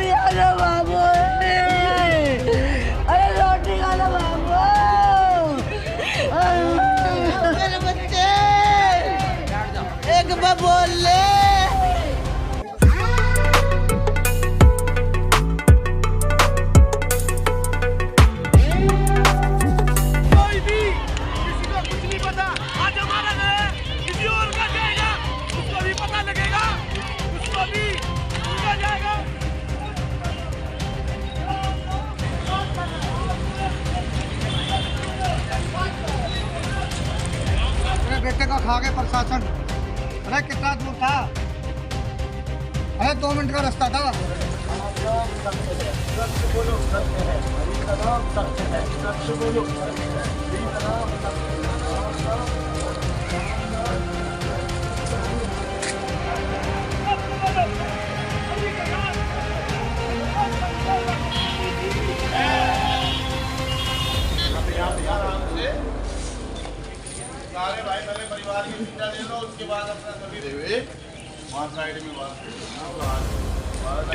बाबू, अरे रोटी खा लो बाबू, मेरे बच्चे एक बार बोल ले। कोई भी किसी को कुछ नहीं पता, आज हमारा है किसी और का जाएगा, उसको भी पता लगेगा, उसको भी उनका जाएगा। मेरे बेटे को खा गए प्रशासन। अरे कितना दूर था? अरे 2 मिनट का रास्ता था। सारे भाई पहले परिवार की चिंता ले लो, उसके बाद अपना सभी देवे वहाँ साइड में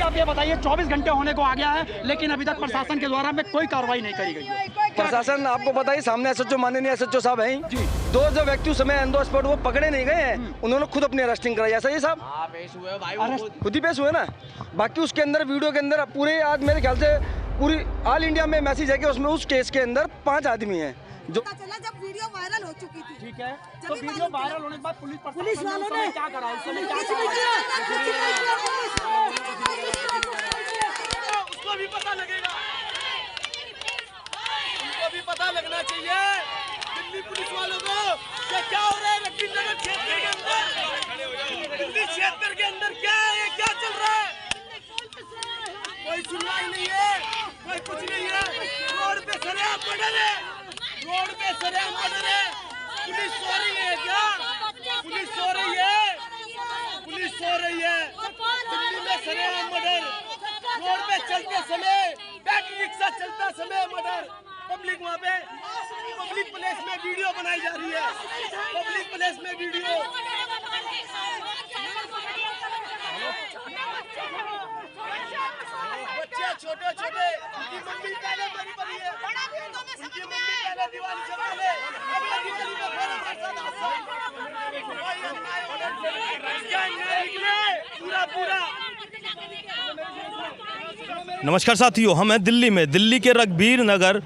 आप ये बताइए 24 घंटे होने को आ गया है, लेकिन अभी तक प्रशासन के द्वारा में कोई कार्रवाई नहीं करी गई है। प्रशासन आपको बताइए, सामने एसएचओ माननीय एसएचओ साहब हैं जी। 2 जो व्यक्ति उस समय ऑन द स्पॉट वो पकड़े नहीं गए हैं, उन्होंने खुद अपनी अरेस्टिंग कराई। ऐसा ही साहब खुद ही पेश हुए ना। बाकी उसके अंदर वीडियो के अंदर पूरे आज मेरे ख्याल से पूरी ऑल इंडिया में मैसेज है कि उसमें उस केस के अंदर 5 आदमी हैं जो चला जब वीडियो वायरल हो चुकी थी। ठीक है, तो वीडियो वायरल होने के बाद पुलिस वालों ने क्या करा? उसको भी पता लगेगा, उनको भी पता लगना चाहिए दिल्ली पुलिस वालों को कि क्या हो रहा है रखी नगर क्षेत्र के अंदर, दिल्ली क्षेत्र के अंदर क्या है, क्या चल रहा है। कोई सुनवाई नहीं है, कोई कुछ नहीं है। रोड पे सरेआम मर्डर है, रोड पे सरेआम मर्डर है। पुलिस सो रही है क्या? पुलिस सो रही है, पुलिस सो रही है। दिल्ली में सरेआम मर्डर, रोड पे चलते समय, बैटरी रिक्शा चलता समय मर्डर। पब्लिक वहाँ पे पब्लिक प्लेस में वीडियो बनाई जा रही है, पब्लिक प्लेस में वीडियो। बच्चे छोटे छोटे, उनकी मम्मी पहले मरी पड़ी है, उनकी मम्मी पहले दिवाली से पहले अगले दिवाली में फिर हमारे साथ पूरा पूरा। नमस्कार साथियों, हम हैं दिल्ली में, दिल्ली के रघबीर नगर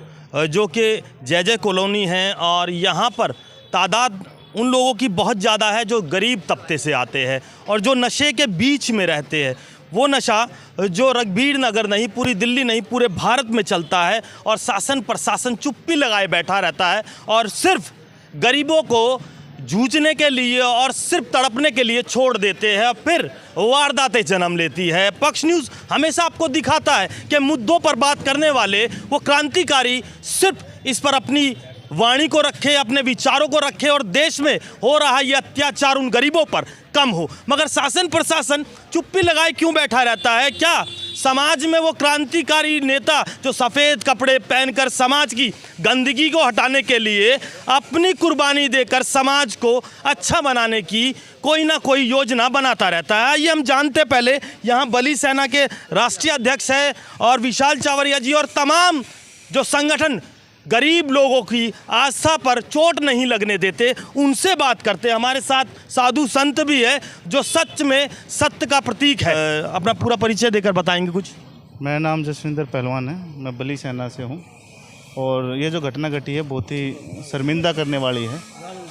जो कि जय कॉलोनी है, और यहाँ पर तादाद उन लोगों की बहुत ज़्यादा है जो गरीब तबके से आते हैं और जो नशे के बीच में रहते हैं। वो नशा जो रघबीर नगर नहीं, पूरी दिल्ली नहीं, पूरे भारत में चलता है, और शासन प्रशासन चुप्पी लगाए बैठा रहता है और सिर्फ गरीबों को जूझने के लिए और सिर्फ तड़पने के लिए छोड़ देते हैं, फिर वारदातें जन्म लेती है। पक्ष न्यूज़ हमेशा आपको दिखाता है कि मुद्दों पर बात करने वाले वो क्रांतिकारी सिर्फ इस पर अपनी वाणी को रखे, अपने विचारों को रखे, और देश में हो रहा ये अत्याचार उन गरीबों पर कम हो। मगर शासन प्रशासन चुप्पी लगाए क्यों बैठा रहता है? क्या समाज में वो क्रांतिकारी नेता जो सफ़ेद कपड़े पहनकर समाज की गंदगी को हटाने के लिए अपनी कुर्बानी देकर समाज को अच्छा बनाने की कोई ना कोई योजना बनाता रहता है? ये हम जानते। पहले यहाँ बली सेना के राष्ट्रीय अध्यक्ष है और विशाल चावरिया जी, और तमाम जो संगठन गरीब लोगों की आस्था पर चोट नहीं लगने देते, उनसे बात करते हैं। हमारे साथ साधु संत भी है जो सच में सत्य का प्रतीक है। अपना पूरा परिचय देकर बताएंगे कुछ? मेरा नाम जसविंदर पहलवान है, मैं बली सेना से हूँ। और ये जो घटना घटी है बहुत ही शर्मिंदा करने वाली है।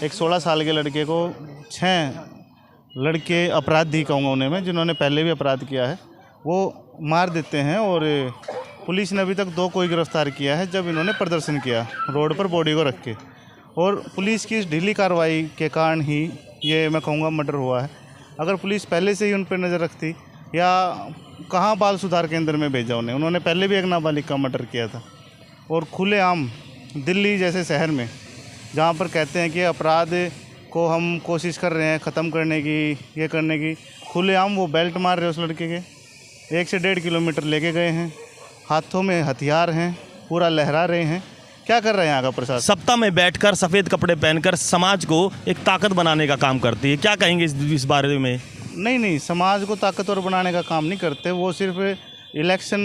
एक 16 साल के लड़के को 6 लड़के अपराधी कहूँगा उन्हें मैं, जिन्होंने पहले भी अपराध किया है, वो मार देते हैं। और पुलिस ने अभी तक 2 को गिरफ्तार किया है जब इन्होंने प्रदर्शन किया रोड पर बॉडी को रख के। और पुलिस की इस ढीली कार्रवाई के कारण ही ये मैं कहूँगा मर्डर हुआ है। अगर पुलिस पहले से ही उन पर नज़र रखती, या कहाँ बाल सुधार केंद्र में भेजा उन्होंने पहले भी एक नाबालिग का मर्डर किया था। और खुलेआम दिल्ली जैसे शहर में, जहाँ पर कहते हैं कि अपराध को हम कोशिश कर रहे हैं ख़त्म करने की, ये करने की, खुलेआम वो बेल्ट मार रहे उस लड़के के। 1 से 1.5 किलोमीटर लेके गए हैं, हाथों में हथियार हैं, पूरा लहरा रहे हैं। क्या कर रहे हैं यहाँ का प्रशासन? सत्ता में बैठकर सफ़ेद कपड़े पहनकर समाज को एक ताकत बनाने का काम करती है। क्या कहेंगे इस बारे में? नहीं, समाज को ताकतवर बनाने का काम नहीं करते। वो सिर्फ इलेक्शन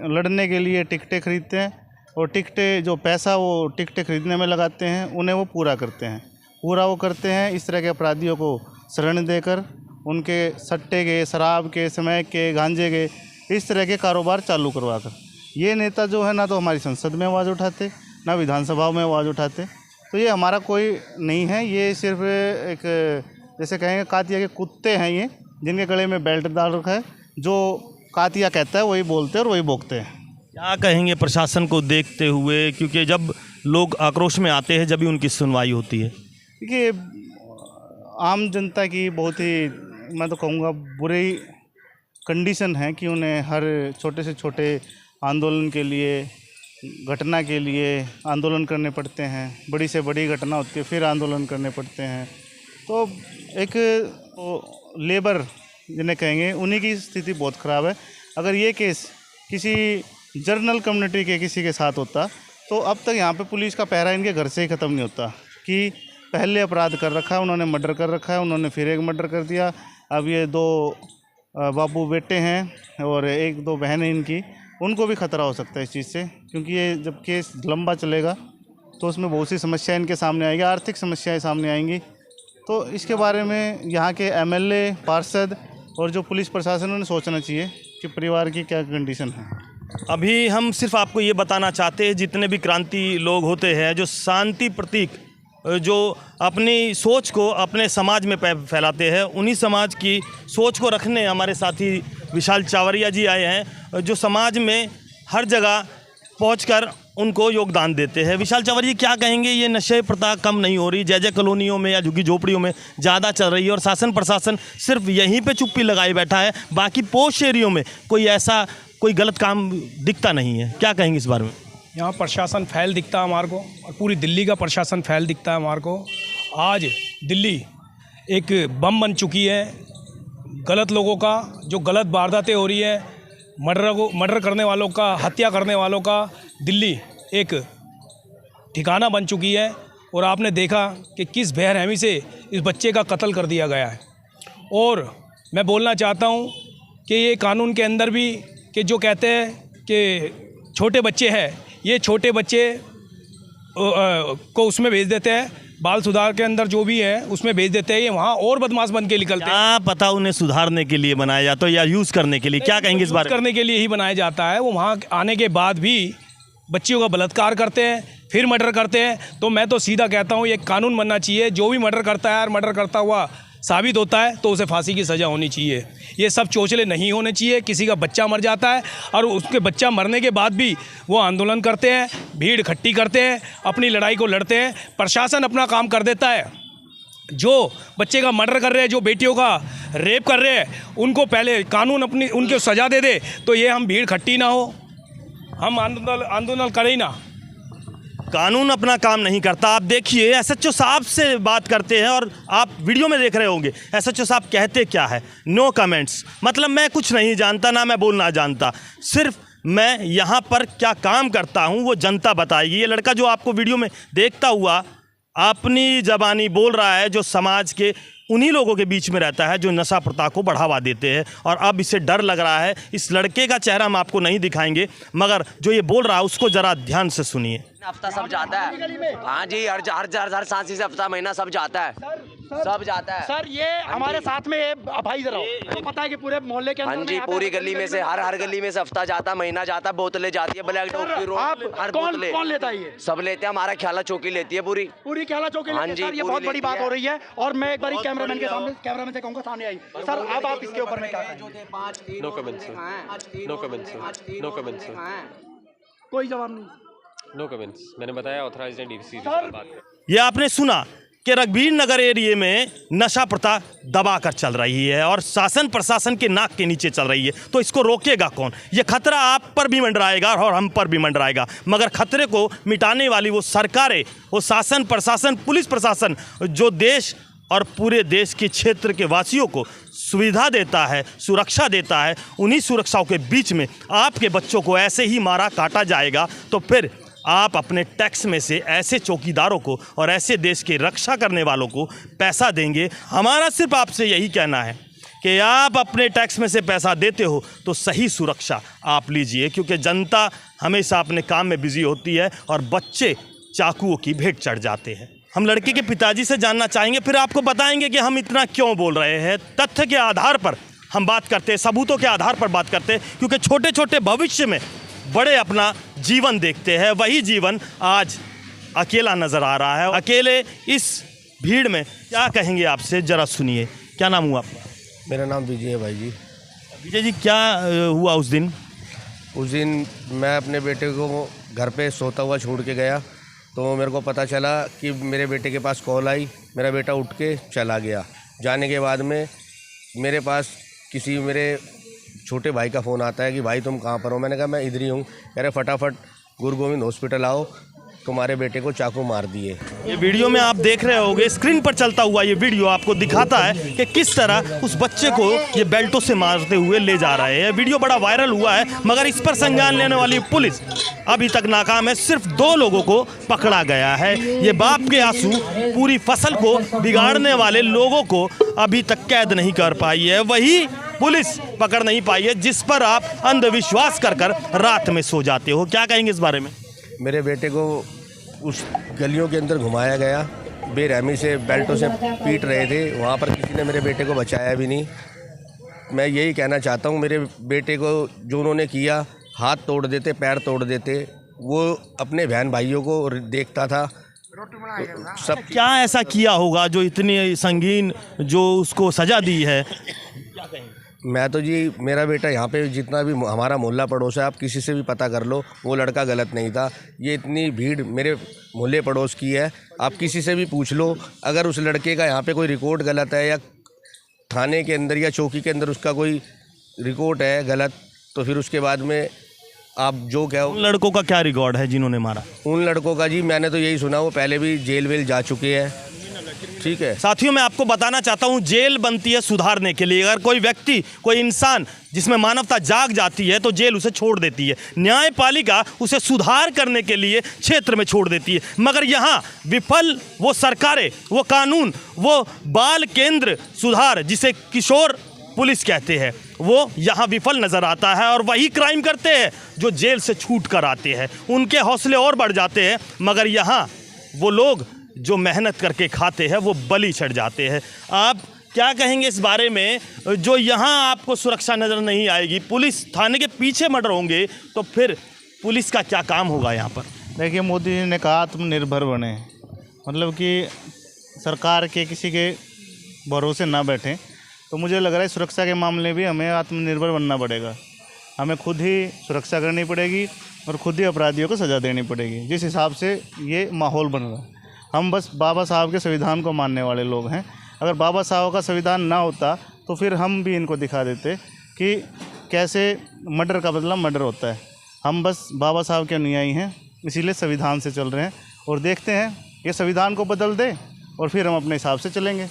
लड़ने के लिए टिकटें खरीदते हैं और टिकटें जो पैसा वो टिकटें खरीदने में लगाते हैं उन्हें वो पूरा करते हैं। पूरा वो करते हैं इस तरह के अपराधियों को शरण देकर, उनके सट्टे के, शराब के, स्मैक के, गांजे के, इस तरह के कारोबार चालू करवा कर। ये नेता जो है ना तो हमारी संसद में आवाज़ उठाते, ना विधानसभा में आवाज़ उठाते। तो ये हमारा कोई नहीं है, ये सिर्फ एक जैसे कहेंगे कातिया के कुत्ते हैं ये, जिनके गले में बेल्ट डाल रखा है। जो कातिया कहता है वही बोलते हैं और वही भोंकते हैं। क्या कहेंगे प्रशासन को देखते हुए, क्योंकि जब लोग आक्रोश में आते हैं जब भी उनकी सुनवाई होती है? देखिए, आम जनता की बहुत ही, मैं तो कहूँगा, बुरी कंडीशन है कि उन्हें हर छोटे से छोटे आंदोलन के लिए, घटना के लिए आंदोलन करने पड़ते हैं। बड़ी से बड़ी घटना होती है फिर आंदोलन करने पड़ते हैं। तो एक लेबर जिन्हें कहेंगे उन्हीं की स्थिति बहुत ख़राब है। अगर ये केस किसी जर्नल कम्युनिटी के किसी के साथ होता तो अब तक यहाँ पे पुलिस का पहरा इनके घर से ही ख़त्म नहीं होता कि पहले अपराध कर रखा है, उन्होंने मर्डर कर रखा है, उन्होंने फिर एक मर्डर कर दिया। अब ये 2 बाबू बेटे हैं और 1-2 बहनें इनकी, उनको भी खतरा हो सकता है इस चीज़ से, क्योंकि ये जब केस लंबा चलेगा तो उसमें बहुत सी समस्याएं इनके सामने आएगी, आर्थिक समस्याएं सामने आएंगी। तो इसके बारे में यहाँ के एमएलए, पार्षद और जो पुलिस प्रशासन उन्हें सोचना चाहिए कि परिवार की क्या कंडीशन है। अभी हम सिर्फ आपको ये बताना चाहते हैं, जितने भी क्रांति लोग होते हैं जो शांति प्रतीक, जो अपनी सोच को अपने समाज में फैलाते हैं, उन्हीं समाज की सोच को रखने हमारे साथी विशाल चावरिया जी आए हैं, जो समाज में हर जगह पहुंचकर उनको योगदान देते हैं। विशाल चावरिया, क्या कहेंगे, ये नशे प्रथा कम नहीं हो रही? जय कॉलोनियों में या झुग्गी झोपड़ियों में ज़्यादा चल रही है और शासन प्रशासन सिर्फ यहीं पे चुप्पी लगाए बैठा है, बाकी पोश एरियो में कोई गलत काम दिखता नहीं है। क्या कहेंगे इस बारे में? यहाँ प्रशासन फैल दिखता है हमारे को, और पूरी दिल्ली का प्रशासन फैल दिखता है हमारे को। आज दिल्ली एक बम बन चुकी है गलत लोगों का, जो गलत वारदातें हो रही है, मर्डर करने वालों का, हत्या करने वालों का दिल्ली एक ठिकाना बन चुकी है। और आपने देखा कि किस बेरहमी से इस बच्चे का कत्ल कर दिया गया है। और मैं बोलना चाहता हूँ कि ये कानून के अंदर भी कि जो कहते हैं कि छोटे बच्चे हैं, ये छोटे बच्चे को उसमें भेज देते हैं, बाल सुधार के अंदर जो भी है उसमें भेज देते हैं, ये वहाँ और बदमाश बन के निकलते हैं। क्या पता उन्हें सुधारने के लिए बनाया जाता है या यूज़ करने के लिए? क्या कहेंगे इस बारे में? करने के लिए ही बनाया जाता है। वो वहाँ आने के बाद भी बच्चियों का बलात्कार करते हैं, फिर मर्डर करते हैं। तो मैं तो सीधा कहता हूँ ये कानून बनना चाहिए, जो भी मर्डर करता है और मर्डर करता हुआ साबित होता है तो उसे फांसी की सज़ा होनी चाहिए। ये सब चोचले नहीं होने चाहिए। किसी का बच्चा मर जाता है और उसके बच्चा मरने के बाद भी वो आंदोलन करते हैं, भीड़ इकट्ठी करते हैं, अपनी लड़ाई को लड़ते हैं। प्रशासन अपना काम कर देता है। जो बच्चे का मर्डर कर रहे हैं, जो बेटियों का रेप कर रहे हैं, उनको पहले कानून अपनी उनको सज़ा दे दे तो ये हम भीड़ इकट्ठी ना हो, हम आंदोलन करें ही ना। कानून अपना काम नहीं करता। आप देखिए एसएचओ साहब से बात करते हैं और आप वीडियो में देख रहे होंगे एसएचओ साहब कहते क्या है, नो कमेंट्स। मतलब मैं कुछ नहीं जानता, ना मैं बोलना जानता, सिर्फ मैं यहाँ पर क्या काम करता हूँ वो जनता बताएगी। ये लड़का जो आपको वीडियो में देखता हुआ अपनी ज़बानी बोल रहा है, जो समाज के उन्हीं लोगों के बीच में रहता है जो नशा प्रथा को बढ़ावा देते हैं, और अब इसे डर लग रहा है। इस लड़के का चेहरा हम आपको नहीं दिखाएंगे, मगर जो ये बोल रहा है उसको ज़रा ध्यान से सुनिए। हफ्ता सब जाता है। हाँ जी, हर सांसी से हफ्ता महीना सब जाता है, सब जाता है। सर ये हमारे साथ में भाई जरा तो पता है कि पूरे मोहल्ले के अंदर, हाँ जी, पूरी गली में से हर गली में से हफ्ता जाता, महीना जाता, बोतलें जाती है ब्लैक डॉग की रोड, हर बोतलें। कौन लेता है? ये सब लेते हैं, हमारा ख्याला चौकी लेती है पूरी ख्याला चौकी। हाँ जी, ये बहुत बड़ी बात हो रही है। और मैं एक बार कैमरामैन के सामने, कैमरामैन से कहूँगा सामने आई। सर अब आप इसके ऊपर में क्या कहेंगे? No comments, no comments, no comments, कोई जवाब नहीं, नो कमेंट्स। मैंने बताया ऑथराइज्ड है डीसी से बात कर। ये आपने सुना कि रघबीर नगर एरिया में नशा प्रथा दबा कर चल रही है और शासन प्रशासन के नाक के नीचे चल रही है। तो इसको रोकेगा कौन? ये खतरा आप पर भी मंडराएगा और हम पर भी मंडराएगा, मगर खतरे को मिटाने वाली वो सरकारें, वो शासन प्रशासन, पुलिस प्रशासन जो देश और पूरे देश के क्षेत्र के वासियों को सुविधा देता है, सुरक्षा देता है, उन्हीं सुरक्षाओं के बीच में आपके बच्चों को ऐसे ही मारा काटा जाएगा तो फिर आप अपने टैक्स में से ऐसे चौकीदारों को और ऐसे देश की रक्षा करने वालों को पैसा देंगे। हमारा सिर्फ आपसे यही कहना है कि आप अपने टैक्स में से पैसा देते हो तो सही सुरक्षा आप लीजिए, क्योंकि जनता हमेशा अपने काम में बिजी होती है और बच्चे चाकुओं की भेंट चढ़ जाते हैं। हम लड़के के पिताजी से जानना चाहेंगे, फिर आपको बताएंगे कि हम इतना क्यों बोल रहे हैं। तथ्य के आधार पर हम बात करते हैं, सबूतों के आधार पर बात करते हैं, क्योंकि छोटे छोटे भविष्य में बड़े अपना जीवन देखते हैं। वही जीवन आज अकेला नज़र आ रहा है। अकेले इस भीड़ में क्या कहेंगे आपसे, ज़रा सुनिए। क्या नाम हुआ आपका? मेरा नाम विजय है भाई जी। विजय जी, क्या हुआ उस दिन? उस दिन मैं अपने बेटे को घर पे सोता हुआ छोड़ के गया, तो मेरे को पता चला कि मेरे बेटे के पास कॉल आई। मेरा बेटा उठ के चला गया। जाने के बाद में मेरे पास किसी मेरे छोटे भाई का फ़ोन आता है कि भाई तुम कहाँ पर हो। मैंने कहा मैं इधर ही हूँ। कह रहे फटाफट गुरु गोविंद हॉस्पिटल आओ, तुम्हारे बेटे को चाकू मार दिए। ये वीडियो में आप देख रहे होंगे, स्क्रीन पर चलता हुआ ये वीडियो आपको दिखाता है कि किस तरह उस बच्चे को ये बेल्टों से मारते हुए ले जा रहे हैं। वीडियो बड़ा वायरल हुआ है, मगर इस पर संज्ञान लेने वाली पुलिस अभी तक नाकाम है। सिर्फ 2 लोगों को पकड़ा गया है। ये बाप के आंसू पूरी फसल को बिगाड़ने वाले लोगों को अभी तक कैद नहीं कर पाई है, वही पुलिस पकड़ नहीं पाई है जिस पर आप अंधविश्वास कर रात में सो जाते हो। क्या कहेंगे इस बारे में? मेरे बेटे को उस गलियों के अंदर घुमाया गया, बेरहमी से बेल्टों से पीट रहे थे। वहाँ पर किसी ने मेरे बेटे को बचाया भी नहीं। मैं यही कहना चाहता हूँ, मेरे बेटे को जो उन्होंने किया, हाथ तोड़ देते, पैर तोड़ देते। वो अपने बहन भाइयों को देखता था। सब क्या ऐसा किया होगा जो इतनी संगीन जो उसको सज़ा दी है? मैं तो जी, मेरा बेटा यहाँ पे जितना भी हमारा मोहल्ला पड़ोस है, आप किसी से भी पता कर लो, वो लड़का गलत नहीं था। ये इतनी भीड़ मेरे मोहल्ले पड़ोस की है, आप किसी से भी पूछ लो। अगर उस लड़के का यहाँ पे कोई रिकॉर्ड गलत है या थाने के अंदर या चौकी के अंदर उसका कोई रिकॉर्ड है गलत, तो फिर उसके बाद में आप जो कहो। उन लड़कों का क्या रिकॉर्ड है जिन्होंने मारा? उन लड़कों का जी मैंने तो यही सुना, वो पहले भी जेल वेल जा चुके हैं। ठीक है साथियों, मैं आपको बताना चाहता हूं, जेल बनती है सुधारने के लिए। अगर कोई व्यक्ति, कोई इंसान जिसमें मानवता जाग जाती है तो जेल उसे छोड़ देती है। न्यायपालिका उसे सुधार करने के लिए क्षेत्र में छोड़ देती है। मगर यहाँ विफल वो सरकारें, वो कानून, वो बाल केंद्र सुधार जिसे किशोर पुलिस कहते हैं, वो यहाँ विफल नज़र आता है। और वही क्राइम करते हैं जो जेल से छूट कर आते हैं। उनके हौसले और बढ़ जाते हैं, मगर यहाँ वो लोग जो मेहनत करके खाते हैं वो बलि चढ़ जाते हैं। आप क्या कहेंगे इस बारे में, जो यहाँ आपको सुरक्षा नज़र नहीं आएगी, पुलिस थाने के पीछे मर्डर होंगे, तो फिर पुलिस का क्या काम होगा यहाँ पर? देखिए, मोदी जी ने कहा आत्मनिर्भर बने, मतलब कि सरकार के किसी के भरोसे ना बैठें। तो मुझे लग रहा है सुरक्षा के मामले भी हमें आत्मनिर्भर बनना पड़ेगा। हमें खुद ही सुरक्षा करनी पड़ेगी और खुद ही अपराधियों को सज़ा देनी पड़ेगी। जिस हिसाब से ये माहौल बन रहा है, हम बस बाबा साहब के संविधान को मानने वाले लोग हैं। अगर बाबा साहब का संविधान ना होता तो फिर हम भी इनको दिखा देते कि कैसे मर्डर का बदला मर्डर होता है। हम बस बाबा साहब के अनुयायी हैं, इसीलिए संविधान से चल रहे हैं और देखते हैं ये संविधान को बदल दे और फिर हम अपने हिसाब से चलेंगे।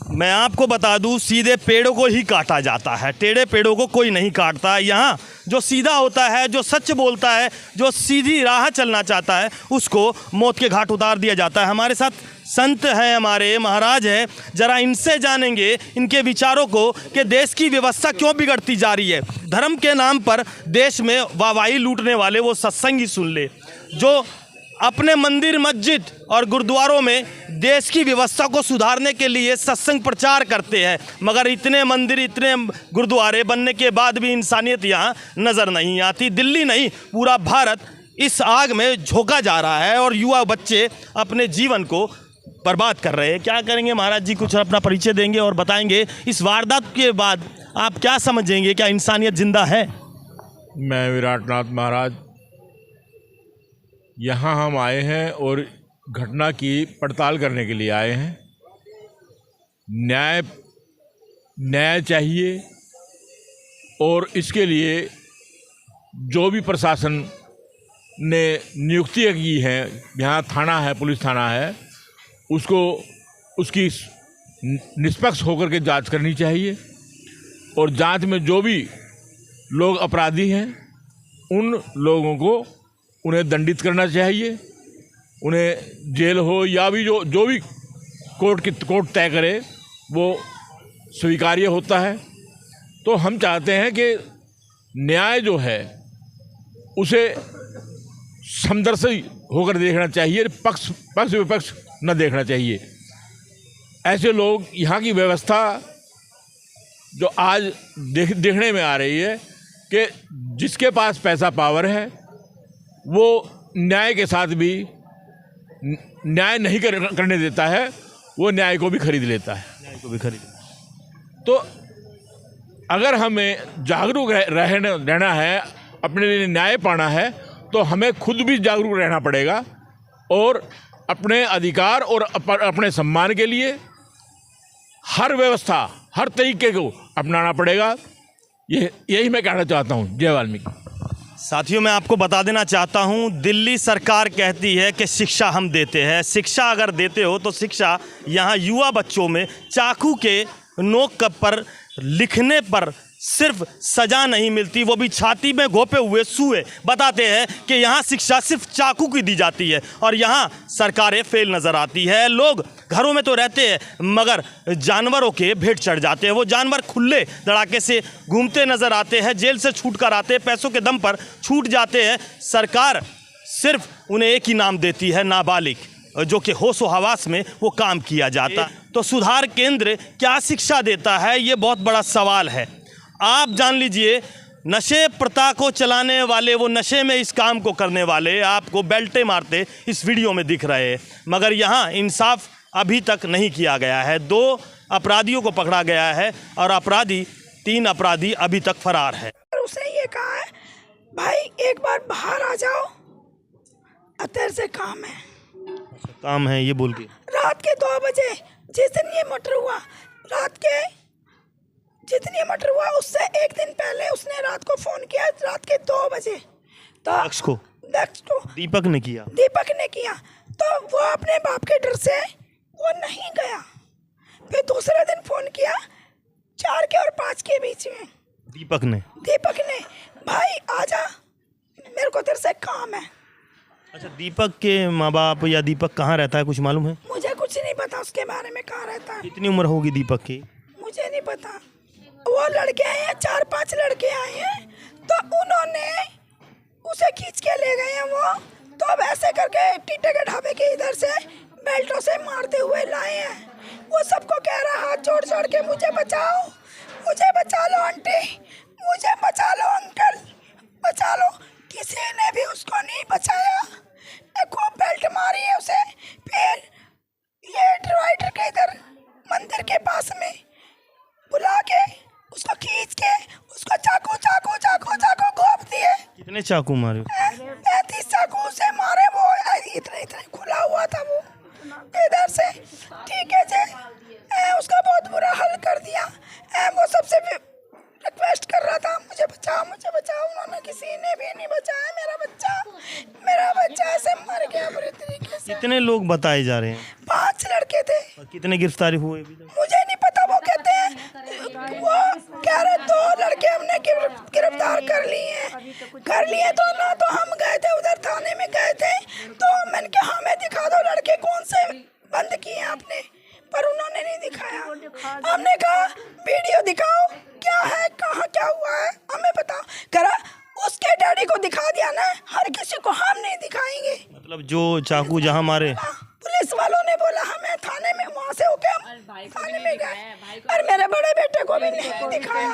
मैं आपको बता दूं, सीधे पेड़ों को ही काटा जाता है, टेढ़े पेड़ों को कोई नहीं काटता। यहाँ जो सीधा होता है, जो सच बोलता है, जो सीधी राह चलना चाहता है, उसको मौत के घाट उतार दिया जाता है। हमारे साथ संत है, हमारे महाराज है, जरा इनसे जानेंगे इनके विचारों को कि देश की व्यवस्था क्यों बिगड़ती जा रही है। धर्म के नाम पर देश में वाहवाही लूटने वाले वो सत्संग ही सुन ले, जो अपने मंदिर, मस्जिद और गुरुद्वारों में देश की व्यवस्था को सुधारने के लिए सत्संग प्रचार करते हैं, मगर इतने मंदिर, इतने गुरुद्वारे बनने के बाद भी इंसानियत यहाँ नज़र नहीं आती। दिल्ली नहीं, पूरा भारत इस आग में झोंका जा रहा है और युवा बच्चे अपने जीवन को बर्बाद कर रहे हैं। क्या करेंगे महाराज जी, कुछ अपना परिचय देंगे और बताएंगे इस वारदात के बाद आप क्या समझेंगे, क्या इंसानियत जिंदा है? मैं विराटनाथ महाराज, यहाँ हम आए हैं और घटना की पड़ताल करने के लिए आए हैं। न्याय चाहिए और इसके लिए जो भी प्रशासन ने नियुक्ति की है, यहाँ थाना है, पुलिस थाना है, उसको उसकी निष्पक्ष होकर के जांच करनी चाहिए और जांच में जो भी लोग अपराधी हैं उन लोगों को उन्हें दंडित करना चाहिए। उन्हें जेल हो या भी जो भी कोर्ट तय करे वो स्वीकार्य होता है। तो हम चाहते हैं कि न्याय जो है उसे समदर्शी होकर देखना चाहिए, पक्ष विपक्ष न देखना चाहिए। ऐसे लोग यहाँ की व्यवस्था जो आज देखने में आ रही है कि जिसके पास पैसा पावर है वो न्याय के साथ भी न्याय नहीं करने देता है, वो न्याय को भी खरीद लेता है। तो अगर हमें जागरूक रहना है, अपने लिए न्याय पाना है, तो हमें खुद भी जागरूक रहना पड़ेगा और अपने अधिकार और अपने सम्मान के लिए हर व्यवस्था, हर तरीके को अपनाना पड़ेगा। यही मैं कहना चाहता हूँ। जय वाल्मीकि। साथियों, मैं आपको बता देना चाहता हूं, दिल्ली सरकार कहती है कि शिक्षा हम देते हैं। शिक्षा अगर देते हो तो शिक्षा यहां युवा बच्चों में चाकू के नोक पर लिखने पर सिर्फ सजा नहीं मिलती, वो भी छाती में घोंपे हुए सूए बताते हैं कि यहाँ शिक्षा सिर्फ चाकू की दी जाती है और यहाँ सरकारें फेल नज़र आती है। लोग घरों में तो रहते हैं मगर जानवरों के भेंट चढ़ जाते हैं। वो जानवर खुले धड़ाके से घूमते नज़र आते हैं, जेल से छूट कर आते हैं, पैसों के दम पर छूट जाते हैं। सरकार सिर्फ उन्हें एक ही नाम देती है, नाबालिग, जो कि होशो हवास में वो काम किया जाता। तो सुधार केंद्र क्या शिक्षा देता है, ये बहुत बड़ा सवाल है। आप जान लीजिए, नशे प्रथा को चलाने वाले, वो नशे में इस काम को करने वाले आपको बेल्टे मारते इस वीडियो में दिख रहे हैं, मगर यहाँ इंसाफ अभी तक नहीं किया गया है। 2 अपराधियों को पकड़ा गया है और 3 अपराधी अभी तक फरार है। उसने ये कहा है, भाई एक बार बाहर आ जाओ, तेरे से काम है। काम है ये बोल के रात के 2 बजे जिस दिन ये मर्डर हुआ, जितनी मर्डर हुआ उससे एक दिन पहले उसने रात को फोन किया, रात के 2 बजे। तो दक्ष को दीपक ने किया। तो वो अपने बाप के डर से वो नहीं गया। फिर दूसरे दिन फोन किया 4 के और 5 के बीच में दीपक ने भाई आजा, मेरे को तेरे से काम है। अच्छा, दीपक के माँ बाप या दीपक कहाँ रहता है, कुछ मालूम है? मुझे कुछ नहीं पता उसके बारे में, कहाँ रहता है। कितनी उम्र होगी दीपक की? मुझे नहीं पता। वो लड़के आए हैं, 4-5 लड़के आए हैं, तो उन्होंने उसे खींच के ले गए हैं वो। तो अब ऐसे करके टीटे के ढाबे के इधर से बेल्टों से मारते हुए लाए हैं। वो सबको कह रहा हाथ जोड़ के, मुझे बचाओ, मुझे बचा लो आंटी, मुझे बचा लो अंकल, बचा लो। किसी ने भी उसको नहीं बचाया। खूब बेल्ट मारी है उसे। फिर ये डिवाइडर के इधर मंदिर के पास में बुला के उसको खींच के उसको चाकू घोंप दिए। कितने चाकू मारे? 35 चाकू से मारे। वो इतना खुला हुआ था वो इधर से। ठीक है जी, उसका बहुत बुरा हाल कर दिया। वो सबसे रिक्वेस्ट कर रहा था, मुझे बचाओ। उन्होंने किसी ने भी नहीं बचाया। मेरा बच्चा ऐसे मर गया बुरी तरीके से। कितने लोग बताए जा रहे हैं? 5 लड़के थे। कितने गिरफ्तारी हुए? मुझे नहीं पता। वो कहते हैं, वो कह रहे 2 लड़के हमने गिरफ्तार कर लिए तो ना। तो हम गए थे उधर, थाने में गए थे, तो मैंने कहा हमें दिखा दो लड़के कौन से बंद किए आपने, पर उन्होंने नहीं दिखाया। हमने कहा वीडियो दिखाओ, क्या है, कहाँ क्या हुआ है, हमें बताओ। करा उसके डैडी को दिखा दिया ना, हर किसी को हम नहीं दिखाएंगे। मतलब जो चाकू जहाँ मारे, पुलिस वालों ने बोला हमें थाने में, वहाँ से होके हम थाने में गए। और मेरे बड़े बेटे को भी नहीं दिखाया,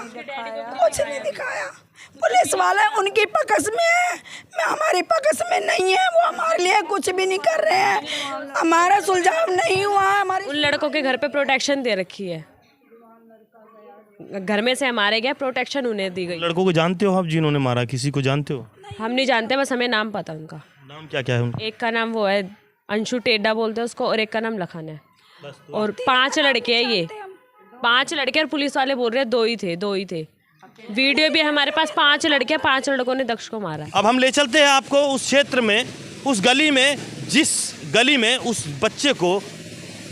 कुछ नहीं दिखाया। पुलिस वाले उनकी पकड़ में है, हमारी पकड़ में नहीं है। वो हमारे लिए कुछ भी नहीं कर रहे हैं, हमारा सुलझाव नहीं हुआ है। हमारे उन लड़कों के घर पे प्रोटेक्शन दे रखी है, घर में से हमारे गए, प्रोटेक्शन उन्हें दी गई। लड़कों को जानते हो आप जिन्होंने मारा? किसी को जानते हो? हम नहीं जानते, बस हमें नाम पता उनका। नाम क्या क्या है उनका? एक का नाम वो है अंशु टेड्डा बोलते हैं उसको, और एक का नाम लखन है। और 5 लड़के हैं ये, 5 लड़के। और पुलिस वाले बोल रहे हैं 2 ही थे। वीडियो भी हमारे पास। 5 लड़के, 5 लड़कों ने दक्ष को मारा। अब हम ले चलते हैं आपको उस क्षेत्र में, उस गली में, जिस गली में उस बच्चे को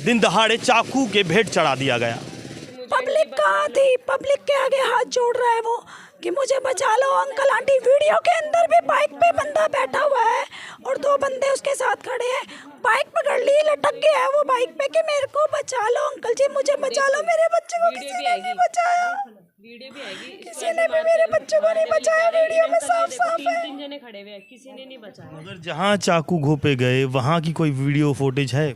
दिन दहाड़े चाकू के भेंट चढ़ा दिया गया। पब्लिक कहाँ थी? पब्लिक के आगे हाथ जोड़ रहा है वो कि मुझे बचा लो अंकल आंटी। वीडियो के अंदर भी बाइक पे बंदा बैठा हुआ है और 2 बंदे उसके साथ खड़े हैं, बाइक पकड़ ली, लटक गया है वो बाइक पे कि मेरे को बचा लो अंकल जी, मुझे बचा लो, मेरे बच्चे को किसी ने नहीं बचाया, किसी ने भी मेरे बच्चे को नहीं बचाया। वीडियो में साफ साफ है 3 जने खड़े हुए हैं, किसी ने नहीं बचाया। अगर जहाँ चाकू घोंपे गए वहाँ की कोई वीडियो फुटेज है?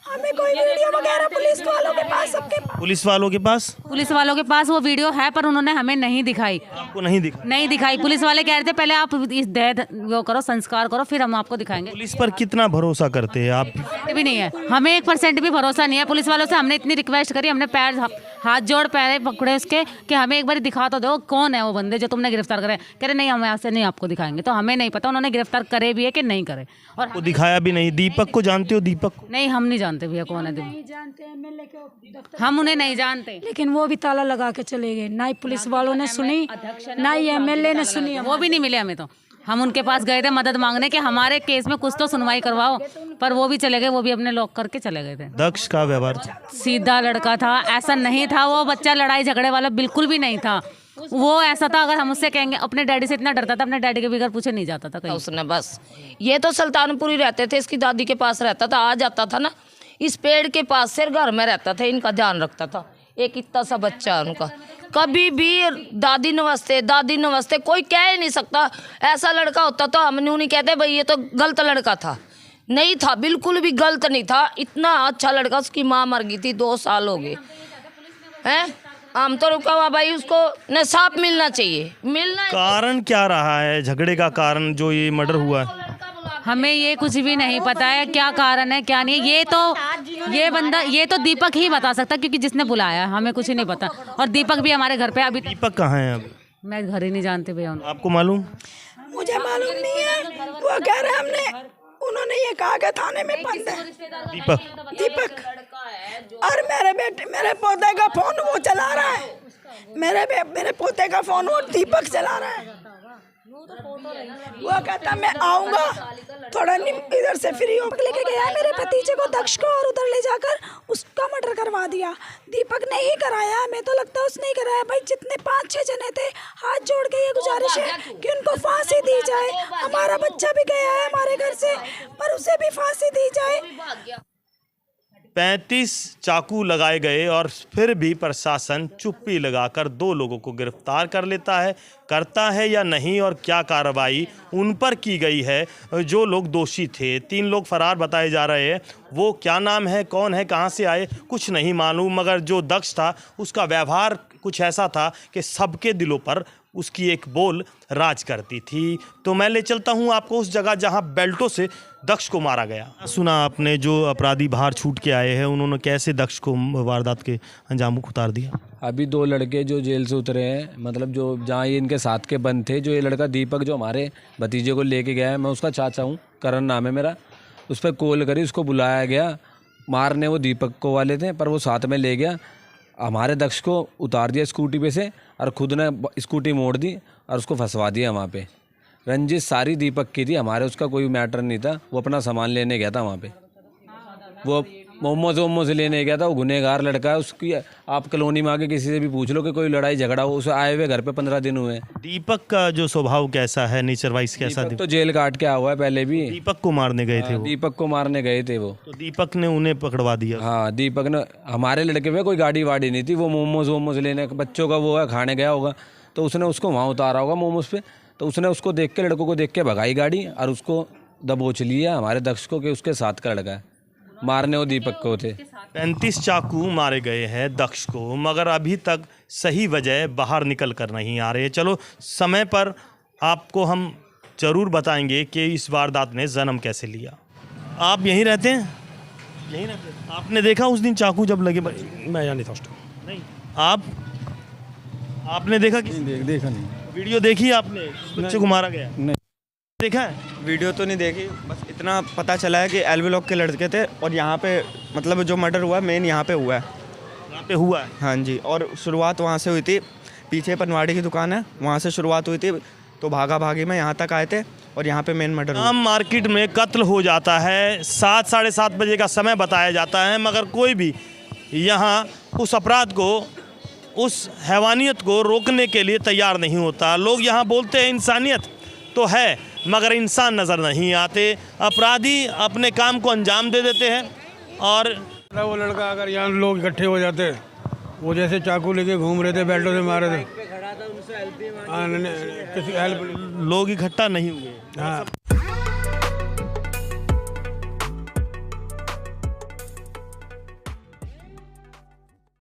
हमें कोई वीडियो वगैरह पुलिस वालों के पास, सबके पास, पुलिस वालों के पास वो वीडियो है पर उन्होंने हमें नहीं दिखाई। आपको नहीं दिखा? नहीं दिखाई। पुलिस वाले कह रहे थे पहले आप इस वो करो, संस्कार करो, फिर हम आपको दिखाएंगे। पुलिस पर कितना भरोसा करते हैं आप? भी नहीं है, हमें 1% भी भरोसा नहीं है पुलिस वालों से। हमने इतनी रिक्वेस्ट करी, हमने पैर हाथ जोड़ पैर पकड़े उसके कि हमें एक बार दिखा तो दो कौन है वो बंदे जो तुमने गिरफ्तार करे। कह रहे नहीं, हम ऐसे नहीं आपको दिखाएंगे। तो हमें नहीं पता उन्होंने गिरफ्तार करे भी है कि नहीं करे। और वो दिखाया भी नहीं। दीपक को जानते हो? दीपक नहीं, हम नहीं जानते भैया कौन है दीपक, हम उन्हें नहीं जानते। लेकिन वो भी ताला लगा के चले गए, ना ही पुलिस वालों ने सुनी, ना ही MLA ने सुनी, वो भी नहीं मिले हमें। तो हम उनके पास गए थे मदद मांगने कि हमारे केस में कुछ तो सुनवाई करवाओ, पर वो भी चले गए, वो भी अपने लॉक करके चले गए थे। दक्ष का व्यवहार सीधा लड़का था, ऐसा नहीं था वो बच्चा लड़ाई झगड़े वाला बिल्कुल भी नहीं था। वो ऐसा था, अगर हम उससे कहेंगे, अपने डैडी से इतना डरता था, अपने डैडी के बगैर पूछे नहीं जाता था कहीं। उसने बस ये तो सुल्तानपुरी रहते थे, इसकी दादी के पास रहता था, आ जाता था ना इस पेड़ के पास से, घर में रहता था, इनका ध्यान रखता था। एक इतना सा बच्चा उनका, कभी भी दादी नमस्ते कोई कह ही नहीं सकता। ऐसा लड़का होता तो हम नहीं कहते भाई ये तो गलत लड़का था, नहीं था, बिल्कुल भी गलत नहीं था। इतना अच्छा लड़का, उसकी माँ मर गई थी, 2 साल हो गए हैं। हम तो रुका हुआ भाई, उसको न साफ मिलना चाहिए, मिलना। कारण क्या रहा है झगड़े का कारण जो ये मर्डर हुआ है? हमें ये कुछ भी नहीं पता है क्या कारण है क्या नहीं। ये तो दीपक ही बता सकता, क्योंकि जिसने बुलाया, हमें कुछ ही नहीं पता। और दीपक भी हमारे घर पे अभी। दीपक कहाँ है अभी? मैं घर ही नहीं जानती भैया। आपको मालूम? मुझे मालूम नहीं है, वो कह रहे हमने, उन्होंने ये कहा कि थाने में बंद है दीपक। और मेरे पोते का फोन वो चला रहा है, मेरे पोते का फोन वो दीपक चला रहा है। वो कहता मैं आऊंगा थोड़ा इधर से फ्री होकर लेके गया है मेरे भतीजे को, दक्ष को, और उधर ले जाकर उसका मर्डर करवा दिया। दीपक ने ही कराया, मैं तो लगता है उसने ही कराया। भाई जितने 5-6 जने थे, हाथ जोड़ के ये गुजारिश है कि उनको फांसी दी जाए। हमारा बच्चा भी गया है हमारे घर से, पर उसे भी फांसी दी जाए। 35 चाकू लगाए गए और फिर भी प्रशासन चुप्पी लगाकर 2 लोगों को गिरफ्तार कर लेता है। करता है या नहीं, और क्या कार्रवाई उन पर की गई है जो लोग दोषी थे? 3 लोग फरार बताए जा रहे हैं। वो क्या नाम है, कौन है, कहाँ से आए, कुछ नहीं मालूम। मगर जो दक्ष था उसका व्यवहार कुछ ऐसा था कि सबके दिलों पर उसकी एक बोल राज करती थी। तो मैं ले चलता हूँ आपको उस जगह जहाँ बेल्टों से दक्ष को मारा गया। सुना आपने जो अपराधी बाहर छूट के आए हैं, उन्होंने कैसे दक्ष को वारदात के अंजाम को उतार दिया? अभी 2 लड़के जो जेल से उतरे हैं, मतलब जो जहाँ ये इनके साथ के बंद थे, जो ये लड़का दीपक जो हमारे भतीजे को लेके गया है, मैं उसका चाचा हूँ, करण नाम है मेरा। उस पर कॉल करी, उसको बुलाया गया मारने। वो दीपक को वाले थे, पर वो साथ में ले गया, हमारे दक्ष को उतार दिया स्कूटी पे से, और खुद ने स्कूटी मोड़ दी और उसको फंसवा दिया वहाँ पे। रंजिश सारी दीपक की थी, हमारे उसका कोई मैटर नहीं था। वो अपना सामान लेने गया था वहाँ पे, वो मोमोज लेने गया था। वो गुनहगार लड़का है, उसकी आप कॉलोनी में आके किसी से भी पूछ लो कि कोई लड़ाई झगड़ा हो, उसे आए हुए घर पे 15 दिन हुए। दीपक का जो स्वभाव कैसा है, नेचर वाइज कैसा? दीपक तो जेल काट के आया हुआ है पहले भी। दीपक को मारने गए थे वो? दीपक को मारने गए थे वो। तो दीपक ने उन्हें पकड़वा दिया? हाँ, दीपक ने, हमारे लड़के पे कोई गाड़ी वाड़ी नहीं थी, वो मोमोज लेने, बच्चों का वो है, खाने गया होगा, तो उसने उसको वहाँ उतारा होगा मोमोज पे। तो उसने उसको देख के, लड़कों को देख के भगाई गाड़ी और उसको दबोच लिया हमारे दक्ष को कि उसके साथ का लड़का है। मारने वो दीपक को थे। 35 चाकू मारे गए हैं दक्ष को, मगर अभी तक सही वजह बाहर निकल कर नहीं आ रहे। चलो समय पर आपको हम ज़रूर बताएंगे कि इस वारदात ने जन्म कैसे लिया। आप यहीं रहते हैं? यहीं रहते हैं। आपने देखा उस दिन चाकू जब लगे? मैं यहाँ नहीं था उस टाइम। नहीं, आपने देखा? देखा नहीं। वीडियो देखी आपने? बच्चे को मारा गया? नहीं देखा है? वीडियो तो नहीं देखी, बस इतना पता चला है कि एलवी लॉक के लड़के थे, और यहाँ पे मतलब जो मर्डर हुआ मेन यहाँ पे हुआ है। यहाँ पे हुआ है? हाँ जी, और शुरुआत वहाँ से हुई थी, पीछे पनवाड़ी की दुकान है, वहाँ से शुरुआत हुई थी, तो भागा भागी में यहाँ तक आए थे, और यहाँ पे मेन मर्डर हुआ। मार्केट में कत्ल हो जाता है, 7 साढ़े 7 बजे का समय बताया जाता है, मगर कोई भी यहाँ उस अपराध को, उस हैवानियत को रोकने के लिए तैयार नहीं होता। लोग यहाँ बोलते हैं इंसानियत तो है, मगर इंसान नज़र नहीं आते। अपराधी अपने काम को अंजाम दे देते हैं और वो लड़का अगर यहाँ लोग इकट्ठे हो जाते, वो जैसे चाकू लेके घूम रहे थे, बेल्टों से मारे थे, किसी हेल्प लोग इकट्ठा नहीं हुए। हाँ